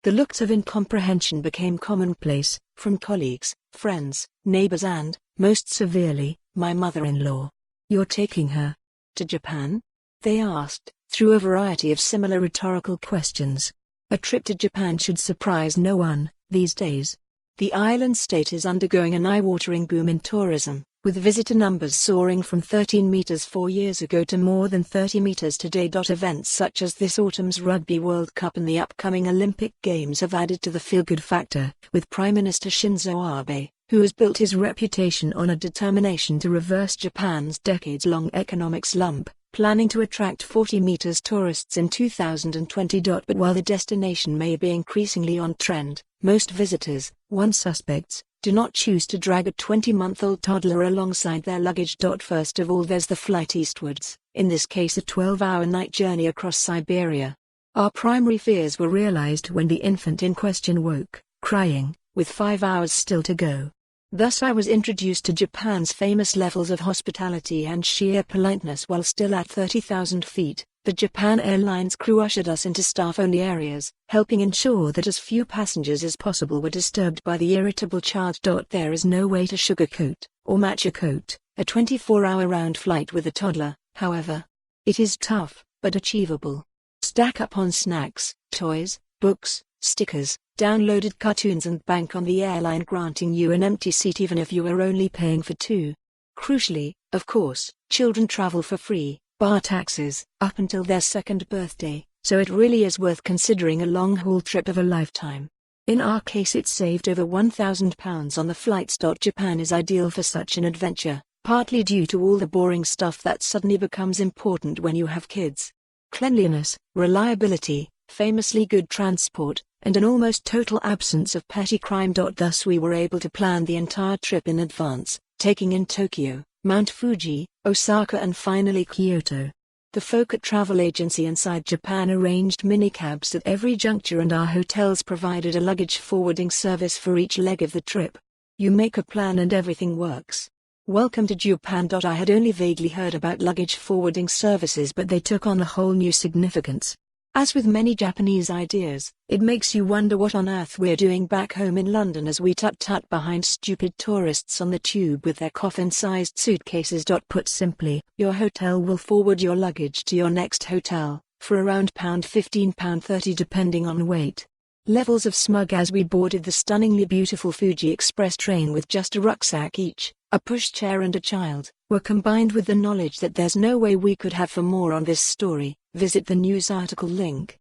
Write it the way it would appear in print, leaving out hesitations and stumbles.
The looks of incomprehension became commonplace, from colleagues, friends, neighbors and, most severely, my mother-in-law. "You're taking her to Japan?" they asked, through a variety of similar rhetorical questions. A trip to Japan should surprise no one, these days. The island state is undergoing an eye-watering boom in tourism, with visitor numbers soaring from 13 meters 4 years ago to more than 30 meters today. Events such as this autumn's Rugby World Cup and the upcoming Olympic Games have added to the feel-good factor, with Prime Minister Shinzo Abe, who has built his reputation on a determination to reverse Japan's decades-long economic slump, planning to attract 40 meters tourists in 2020. But while the destination may be increasingly on trend, most visitors, once suspects, do not choose to drag a 20-month-old toddler alongside their luggage. First of all, there's the flight eastwards, in this case a 12-hour night journey across Siberia. Our primary fears were realized when the infant in question woke, crying, with 5 hours still to go. Thus I was introduced to Japan's famous levels of hospitality and sheer politeness. While still at 30,000 feet, the Japan Airlines crew ushered us into staff-only areas, helping ensure that as few passengers as possible were disturbed by the irritable child. There is no way to sugarcoat, or match a 24-hour round flight with a toddler, however. It is tough, but achievable. Stack up on snacks, toys, books, stickers, downloaded cartoons and bank on the airline granting you an empty seat even if you are only paying for two. Crucially, of course, children travel for free, bar taxes, up until their second birthday, so it really is worth considering a long-haul trip of a lifetime. In our case it saved over £1,000 on the flights. Japan is ideal for such an adventure, partly due to all the boring stuff that suddenly becomes important when you have kids. Cleanliness, reliability, famously good transport, and an almost total absence of petty crime. Thus we were able to plan the entire trip in advance, taking in Tokyo, Mount Fuji, Osaka and finally Kyoto. The folk at travel agency Inside Japan arranged minicabs at every juncture and our hotels provided a luggage forwarding service for each leg of the trip. You make a plan and everything works. Welcome to Japan. I had only vaguely heard about luggage forwarding services, but they took on a whole new significance. As with many Japanese ideas, it makes you wonder what on earth we're doing back home in London as we tut-tut behind stupid tourists on the tube with their coffin-sized suitcases. Put simply, your hotel will forward your luggage to your next hotel, for around £15, £30 depending on weight. Levels of smug as we boarded the stunningly beautiful Fuji Express train with just a rucksack each, a pushchair and a child, were combined with the knowledge that there's no way we could have. For more on this story, visit the news article link.